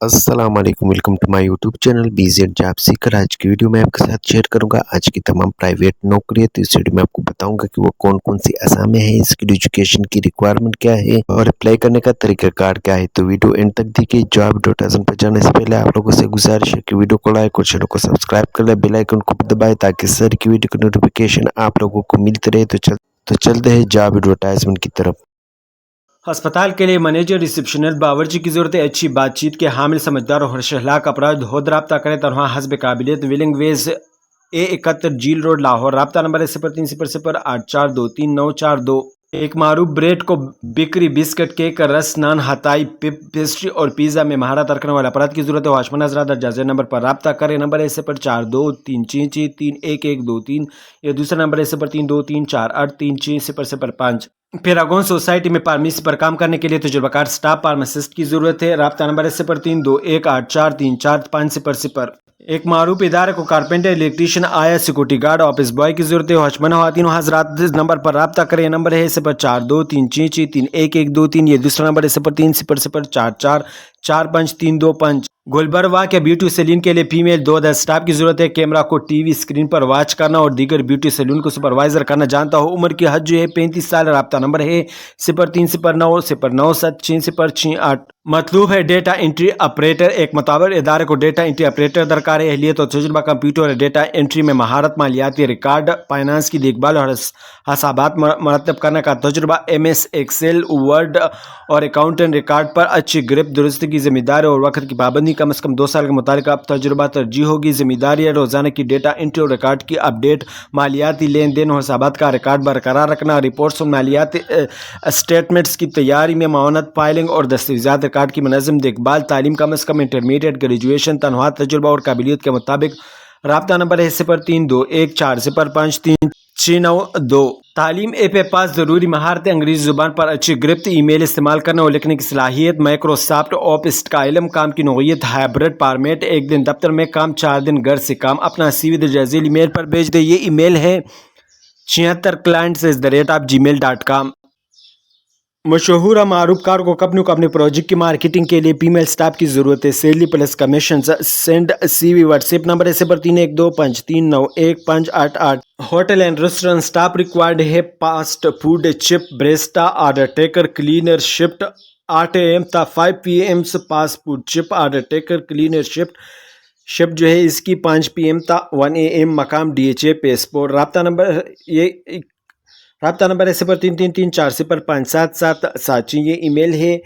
अस्सलाम वालेकुम, welcome to my YouTube channel BZ job seeker. आज की वीडियो में आपके साथ शेयर करूंगा आज की तमाम प्राइवेट नौकरियां। तो इस वीडियो में आपको बताऊंगा कि वो कौन कौन सी असामियां हैं, इसकी एजुकेशन की रिक्वायरमेंट क्या है और अप्लाई करने का तरीकाकार क्या है। तो वीडियो एंड तक देखिए। job.azm पर जाने से पहले आप लोगों से गुजारिश है कि वीडियो को लाइक और चैनल को सब्सक्राइब कर ले, बेल आइकन को दबाए ताकि सर की वीडियो की नोटिफिकेशन आप लोगों को मिलती रहे। तो चलते हैं जॉब एडवर्टाइजमेंट की तरफ। अस्पताल के लिए मैनेजर, रिसेप्शनिस्ट, बावर्ची की जरूरत है। अच्छी बातचीत के हामिल, समझदार और शहलाक अफराद हो रब्ता करें। तनहा हस्ब काबिलियत, विलिंग वेज, A71 जील रोड, लाहौर। रब्ता नंबर है 0300842942। एक मारूफ ब्रेड को बिक्री, बिस्किट, केक, रस, नान, हताई, पेस्ट्री और पिज़्ज़ा में महारत रखने वाले अफराद की जरूरत है। वाशमन हजरात जाजे नंबर पर रब्ता करें। नंबर है 0423331123। या दूसरा नंबर है 032348360005। पैरागॉन सोसाइटी में फार्मेसी पर काम करने के लिए तजुर्बाकार स्टाफ फार्मासिस्ट की जरूरत है। रब्ता नंबर है 032184345000। एक मारूफ इदारे को कारपेंटर, इलेक्ट्रीशियन, आया, सिक्योरिटी गार्ड, ऑफिस बॉय की जरूरत है। हॉचमन खातिन हजरात इस नंबर पर रब्ता करें। नंबर है 0423331123। ये दूसरा नंबर है 0300444535। गुलबरवा के ब्यूटी सैलून के लिए फीमेल 2 स्टाफ की जरूरत है। कैमरा को टीवी स्क्रीन पर वॉच करना और दीगर ब्यूटी सैलून को सुपरवाइजर करना जानता हो। उम्र की हद जो है 35 साल। रब्ता नंबर है 0309097668। मतलूब है डेटा एंट्री ऑपरेटर। एक मुताबिक इदारे को डेटा एंट्री ऑपरेटर दरकार है। अहलियत और तजुर्बा, कंप्यूटर और डेटा एंट्री में महारत, मालियाती रिकॉर्ड, फाइनेंस की देखभाल और हसाबात मरतब करने का तजुर्बा, MS एक्सेल, वर्ड और अकाउंटेंट रिकॉर्ड पर अच्छी गिरफ्त, दुरुस्ती की जिम्मेदारी और वक्त की पाबंदी। कम से कम 2 साल के मुतालिक अब तजुर्बा तरजीह होगी। जिम्मेदारी रोजाना की डेटा एंट्री और रिकॉर्ड की अपडेट, मालियाती लेन देन और हसाबात का रिकॉर्ड बरकरार रखना, रिपोर्ट्स और मालियाती स्टेटमेंट्स की तैयारी में मावनत, फाइलिंग और दस्तावेजात रिकॉर्ड की मुनज़्ज़म देखभाल। तालीम कम से कम इंटरमीडिएट, ग्रेजुएशन, तनख्वाह, तजुर्बा और काबिलियत के मुताबिक। रब्ता नंबर है 0321405692। तालीम पे पास, ज़रूरी महारतें, अंग्रेजी ज़ुबान पर अच्छी गिरफ्त, ईमेल इस्तेमाल करने और लिखने की सलाहियत, माइक्रोसॉफ्ट ऑफिस का इल्म, काम की नौइयत, हाइब्रिड फॉर्मेट, 1 दिन दफ्तर में काम, 4 दिन घर से काम। अपना CV दर्जाजील ईमेल पर भेज दे। ये ईमेल है 76clients@gmail.com। मशहूर मारूफ कार को कंपनी को अपने प्रोजेक्ट की मार्केटिंग के लिए फीमेल स्टाफ की जरूरत है। Salary plus commission. Send CV। WhatsApp number है 0312539158। Hotel and restaurant staff required है। Fast food, chip, barista, order taker, cleaner. Shift 8 AM था 5 PM। Fast food, chip, order taker, cleaner. Shift जो है इसकी 5 PM था 1 AM। मकाम DHA पेस्पोर्ट। रब्ता number है 0333405777। ये ईमेल है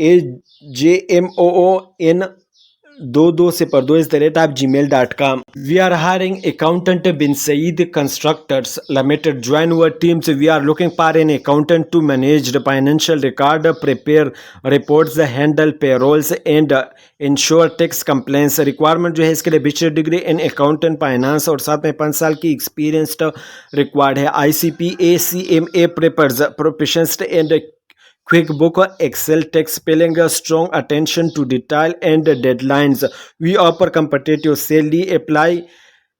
AJMOON22@gmail.com। We are hiring accountant bin Saeed Constructors Limited. Join our teams. We are looking for an accountant to manage the financial record, prepare reports, handle payrolls and ensure tax compliance. Requirement जो है इसके लिए bachelor degree in accountant finance और साथ में 5 साल की experience required है। ICP ACMA proficient and quick book, Excel, text spelling, strong attention to detail and deadlines. We offer competitive salary. Apply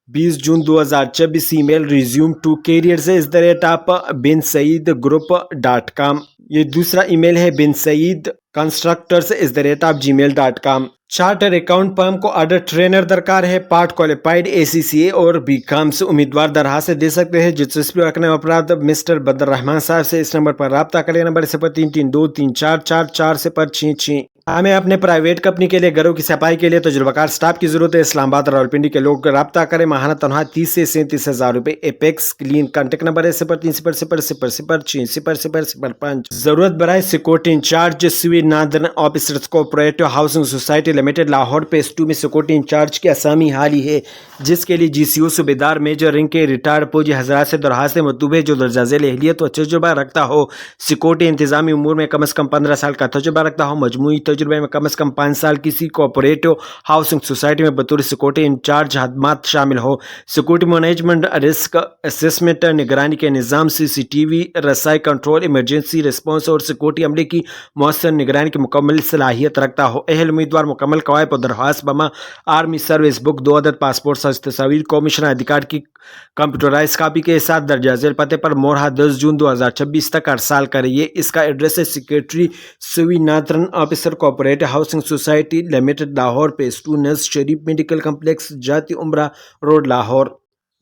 20 June 2024। Email resume to careers@binsaidgroup.com। ये दूसरा email है binsaidconstructors@gmail.com। Charter account firm को order trainer दरकार है। Part qualified ACCA और BCom से उम्मीदवार दरखास्त दे सकते हैं। दिलचस्पी रखने वाले अफराद मिस्टर बदर रहमान साहब से इस नंबर पर रब्ता करें। नंबर 0332344446। हमें अपने प्राइवेट कंपनी के लिए घरों की सफाई के लिए तजुर्बाकार स्टाफ की जरूरत है। इस्लामाबाद और रावलपिंडी के लोग रब्ता करें। माहाना तनख्वाह 30 से 37,000 रुपए। Apex clean. कॉन्टेक्ट नंबर है 030000060005। जरूरत बराए सिक्योरिटी इंचार्ज, सिविल नादन officers, cooperative housing society limited, Lahore phase 2 में सिक्योरिटी इंचार्ज की असामी हाली है, जिसके लिए GCO सूबेदार मेजर रैंक के रिटायर्ड फौजी हजरात से दरखास्त मतलूब है जो दर्जाजेल एहलियत और तजुर्बा रखता हो। सिक्योरिटी इंतजामी उमूर में कम से कम 15 साल का तजुर्बा रखता हो। मजमूई तजुर्बे में कम से कम 5 साल किसी कोऑपरेटिव हाउसिंग सोसाइटी में बतौर सिक्योरिटी इंचार्ज खदमात शामिल हो। सिक्योरिटी मैनेजमेंट, रिस्क असेसमेंट, निगरानी के निज़ाम, CCTV, रसाई कंट्रोल, इमरजेंसी रिस्पॉन्स और सिक्योरिटी अमले की मौसर निगरानी की मुकम्मल सलाहियत रखता हो। अहल उम्मीदवार मुकम्मल कवायद और दरख्वास्त बमा आर्मी सर्विस बुक, 2 अदद पासपोर्ट साइज तस्वीर, कमिश्नर आई कार्ड की कंप्यूटराइज कॉपी के साथ दर्जा झेल पते पर मोरहा 10 जून 2026 तक अरसाल करें। इसका एड्रेस है सेक्रेटरी सुवी नाथरन officer corporate housing society limited Lahore phase 2 nurse Sharif medical complex Jati Umra road Lahore.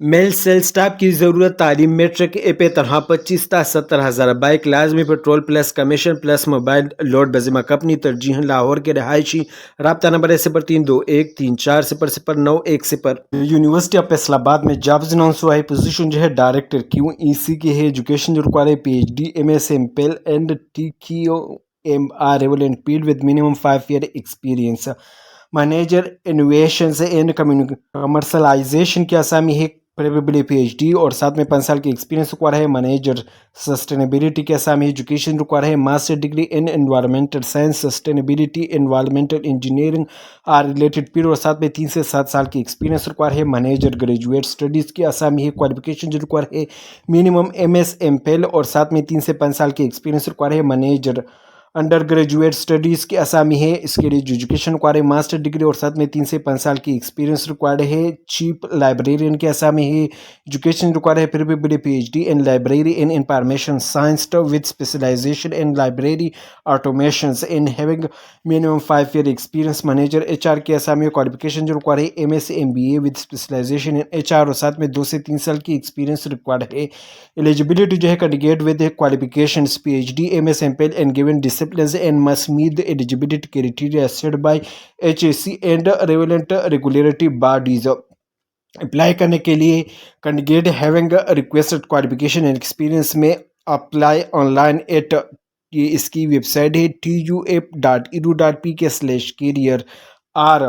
Male sale staff کی ضرورت تعلیم میٹرک اے پہ تنہا 25 تا 70,000 بائک لازمی petrol plus commission plus mobile load بذمہ کمپنی ترجیحاً لاہور کے رہائشی۔ رابطہ نمبر ہے 0321340091۔ یونیورسٹی آف فیصل آباد میں جابز اناؤنس ہوا ہے۔ پوزیشن جو ہے ڈائریکٹر QEC کی ہے۔ ایجوکیشن جو ریکوائر ہے PhD MS MPhil and TQM relevant field with minimum 5 year experience۔ Manager innovations and commercialization کی اسامی ہے پریفریبلی PhD اور ساتھ میں 5 سال کی ایکسپیرینس ریکوائر ہے۔ مینیجر سسٹینیبلٹی کی اسامی ایجوکیشن ریکوائر ہے۔ Master degree in environmental science sustainability environmental engineering or related field اور ساتھ میں 3 سے 7 سال کی ایکسپیرینس ریکوائر ہے۔ مینیجر گریجویٹ اسٹڈیز کی اسامی ہے کوالیفیکیشن جو ریکوائر ہے منیمم MS MPhil اور ساتھ میں 3 سے 5 سال کی ایکسپیرینس ریکوائر ہے۔ مینیجر انڈر گریجویٹ اسٹڈیز کی اسامی ہے، اس کے لیے ایجوکیشن ریکوائر ہے ماسٹر ڈگری اور ساتھ میں 3 سے 5 سال کی ایکسپیرینس ریکوائرڈ ہے۔ چیف لائبریرین کی اسامی ہے، ایجوکیشن ریکوائر ہے preferably PhD in library in information science with specialization in library automations in having minimum 5 year experience۔ Manager HR کی اسامی کوالیفیکیشن جو ریکوائر ہے MS MBA with specialization in HR اور ساتھ میں 2 سے 3 سال کی ایکسپیرینس ریکوائرڈ ہے۔ ایلیجبلٹی جو ہے candidate with qualifications PhD MS MPhil and given disciplines and must meet the eligibility criteria set by HAC and relevant regulatory bodies۔ Apply کرنے کے لیے candidate having requested qualification and experience میں apply on line at, یہ اس کی web site ہے tuf.edu.pk/career اور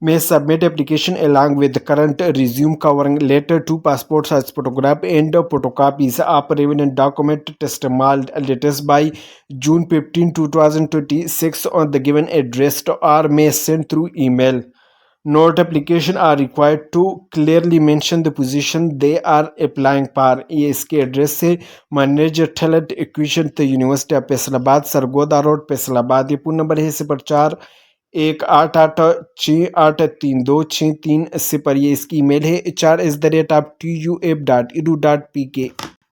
میں submit application along with current resume covering letter to passport size photograph and photocopies of relevant document testimonial letters by June 15, 2026 on the given address or may send through email۔ Note application are required to clearly mention the position they are applying for۔ یہ اس کے address سے manager talent equation تو university of Faisal آباد Sargodha road Faisal آباد۔ یہ phone number ہے 0418832630۔ یہ اس کی ای میل ہے hr@tuf.edu.pk۔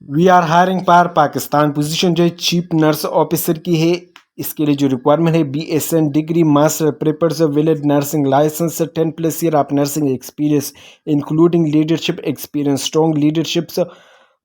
We are hiring for Pakistan. Position جو ہے چیف نرس آفیسر کی ہے، اس کے لیے جو ریکوائرمنٹ ہے BSN degree master prepares valid nursing license 10+ year of nursing experience including leadership experience strong leadership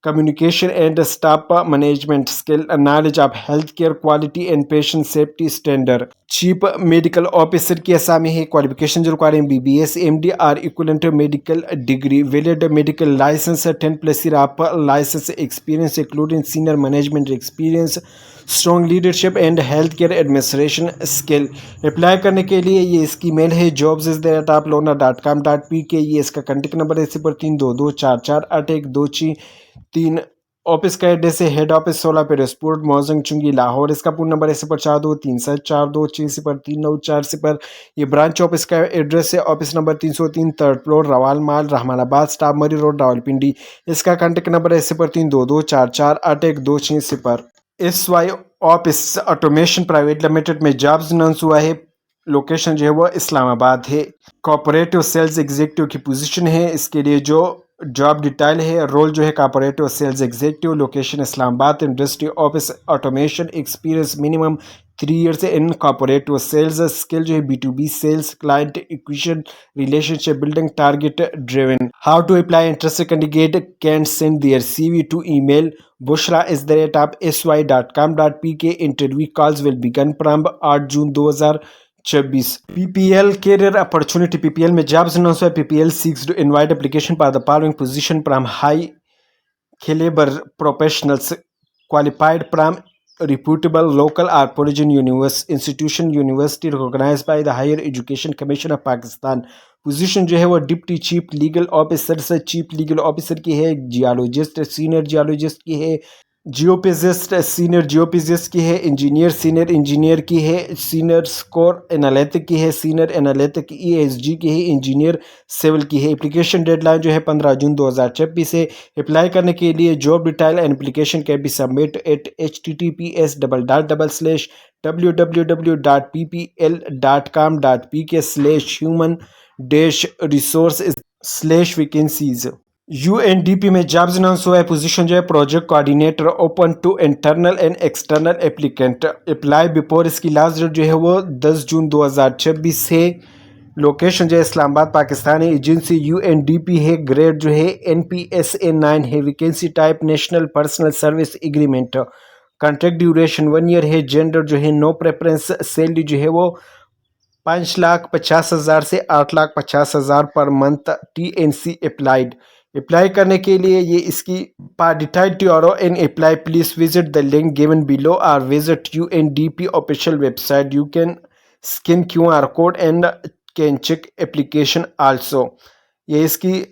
communication and staff management skill, knowledge of healthcare quality and patient safety standard۔ Chief medical officer کی اسامی ہے، qualification جو require ہے BBS MD اور equivalent medical degree, valid medical license 10+ year of license experience including senior management experience strong leadership and health care administration skill. Apply کرنے کے لیے یہ اس کی میل ہے jobs@aploner.com.pk۔ یہ اس کا کنٹیکٹ نمبر ہے 0322448123۔ آفس کا ایڈریس ہے head office 16 Paris port Mozang Chungi Lahore. اس کا فون نمبر ہے 0423742604۔ یہ برانچ آفس کا ایڈریس ہے office number 303 3rd floor Rawal mall Rehmanabad staff Murree road Rawalpindi. اس کا کانٹیکٹ نمبر ہے 0322448120۔ SY office automation private limited میں جابز اناؤنس ہوا ہے۔ لوکیشن جو ہے وہ اسلام آباد ہے۔ کوآپریٹو سیلز ایگزیکٹو کی پوزیشن ہے، اس کے لیے جو جاب ڈیٹیل ہے، رول جو ہے cooperative sales executive, location Islamabad, industry office automation, experience minimum 3 years in cooperative sales, skill جو ہے B2B sales, client acquisition, relationship building, target driven. How to apply? Interested candidate can send their CV to email bushra@sy.com.pk۔ Interview calls will begin from 8 June 2026۔ PPL career opportunity۔ PPL میں jobs announce ہوا ہے۔ PPL seeks to invite application for the following position from high caliber professionals qualified from reputable local or foreign institution university recognized by the Higher Education Commission of Pakistan۔ Position جو ہے وہ deputy chief legal officer سے chief legal officer کی ہے، geologist senior geologist کی ہے، جیوپیزسٹ senior جیوپیزسٹ کی ہے، انجینئر سینئر انجینئر کی ہے، سینئر اسکور انالیتک کی ہے، سینئر انالیتک ESG کی ہے، انجینئر سول کی ہے۔ اپلیکیشن ڈیڈ لائن جو ہے 15 جون 2026 ہے۔ اپلائی کرنے کے لیے job detail and application can be submit at https://www.ppl.com.pk/human-resources/vacancies۔ UNDP में जॉब्स अनाउंस हुआ है। पोजीशन जो है project coordinator, open to internal and external applicant. Apply before, इसकी लास्ट डेट जो है वो 10 जून 2026 है। लोकेशन जो है इस्लामाबाद पाकिस्तान है। एजेंसी UNDP है। ग्रेड जो है NPSA 9 है। Vacancy type national personal service agreement. Contract duration 1 year है। जेंडर जो है नो प्रेफरेंस। सैलरी जो है वो 5,50,000 से 8,50,000 per month. TNC applied. Apply करने के लिए ये इसकी डिटाइड ट्यूरो and apply please visit the link given below और visit UNDP official website. You can scan QR code and can check application also. ये इसकी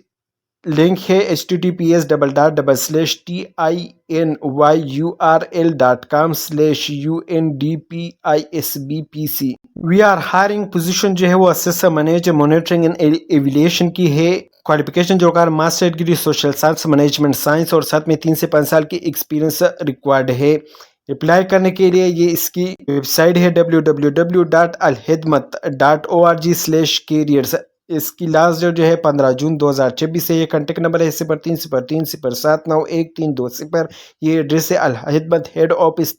लिंक है https://tinyurl.com/UNDPISBPC। We are hiring. Position जो है वो असिस्टेंट मैनेजर मॉनिटरिंग एंड एविलिएशन की है। Qualification जो car master degree social science management science और साथ में 3 से 5 साल की एक्सपीरियंस रिक्वायर्ड है। अप्लाई करने के लिए ये इसकी वेबसाइट है www.alhidmat.org/careers। इसकी लास्ट डेट जो है 15 जून 2026 है। ये कॉन्टेक्ट नंबर है 0303079132। ये एड्रेस है अल-हिदमत हेड ऑफिस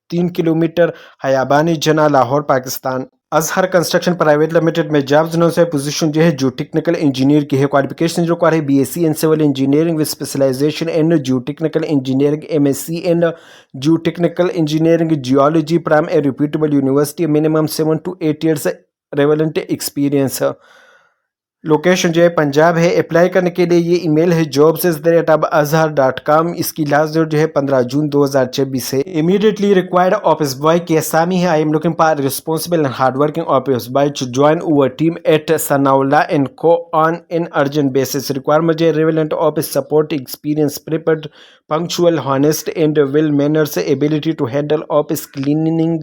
3 किलोमीटर हयाबानी जना Lahore Pakistan. Azhar construction private limited में जॉब्स अनाउंस है। पोजीशन जो है जो टेक्निकल इंजीनियर की है। क्वालिफिकेशन जो है BSc in civil engineering with specialization in geo technical engineering, MSc in geo technical engineering geology from a reputable university. Minimum 7 to 8 years relevant experience. Location जो है पंजाब है। अप्लाई करने के लिए ये ईमेल है jobs@azhar.com। इसकी लास्ट डेट जो है 15 जून 2026 है। इमीडिएटली रिक्वायर्ड ऑफिस बॉय की असामी है। I am looking for responsible and hard working office boy to join our team at Sanaullah and co on in urgent basis. Requirement है relevant office support experience, prepared, punctual, honest and well manners, ability to handle office cleaning,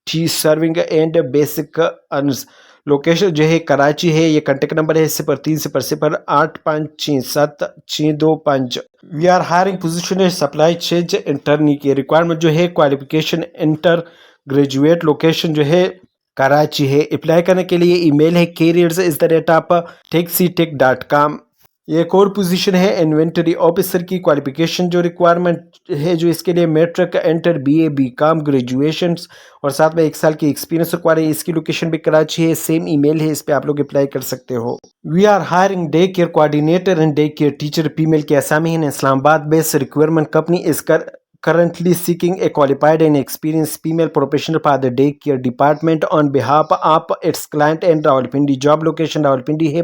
tea serving and basic errands. Location जो है कराची है। ये contact number है 03008567 we are hiring. Position है supply chain internee की। Requirement जो है qualification inter graduate. Location जो है कराची है। अप्लाई करने के लिए ईमेल है careers@texitech.com। ये एक और पोजीशन है इन्वेंटरी ऑफिसर की। क्वालिफिकेशन जो रिक्वायरमेंट है जो इसके लिए matric, inter, BA, BCom graduation और साथ में 1 साल की एक्सपीरियंस रिक्वायर है। इसकी लोकेशन भी कराची है। सेम ईमेल है, इस पे आप लोग अप्लाई कर सकते हो। We are hiring day care coordinator and day care teacher. Female की असामी in Islamabad based. Requirement company is currently seeking a qualified and experienced female professional for the daycare department on behalf of its client and Rawalpindi. Job location Rawalpindi है।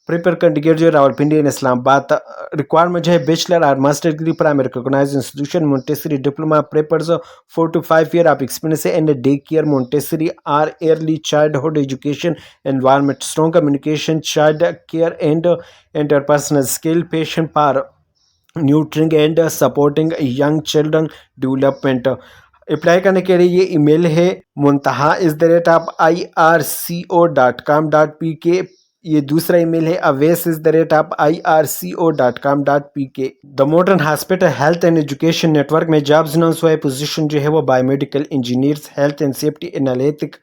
Prepare candidate जो है Rawalpindi in Islamabad. Requirement है bachelor और master degree from recognised institution, Montessori diploma, prepares 4 to 5 year of experience and day care, Montessori और early childhood education environment, strong communication, child care and interpersonal skill, passion for nurturing and supporting young children development. Apply करने के लिए ये email है muntaha@irco.com.pk। ये दूसरा email है awais@irco.com.pk। The modern hospital health and education network में jobs announce हुआ है। पोजीशन जो है वो biomedical engineers, health and safety analytic,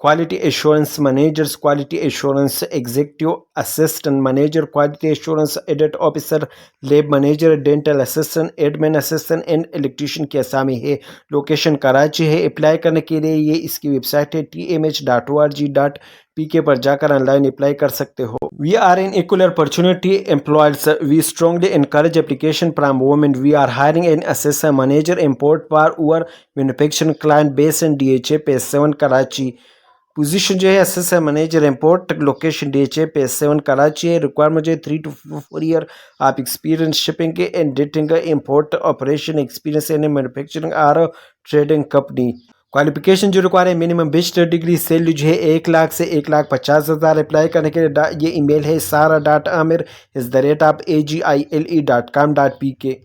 quality assurance managers, quality assurance executive assistant manager, quality assurance audit officer, lab manager, dental assistant, admin assistant and electrician की असामी है। Location Karachi है। अप्लाई करने के लिए ये इसकी वेबसाइट है tmh.org.pk पर जाकर ऑनलाइन अप्लाई कर सकते हो। We are in equal opportunity employers. We strongly encourage application from women. We are hiring an assistant manager import for our manufacturing client based in DHA phase 7 Karachi. Position जो है assistant manager import. Location DHA phase 7 Karachi है। Requirement है 3 to 4 year of experience shipping के and dating import operation experience in manufacturing और trading company. Qualification जो require है minimum bachelor degree. Salary जो है 1 लाख से 1,50,000। अप्लाई करने के लिए ये ईमेल है sara.amir@agile.com.pk।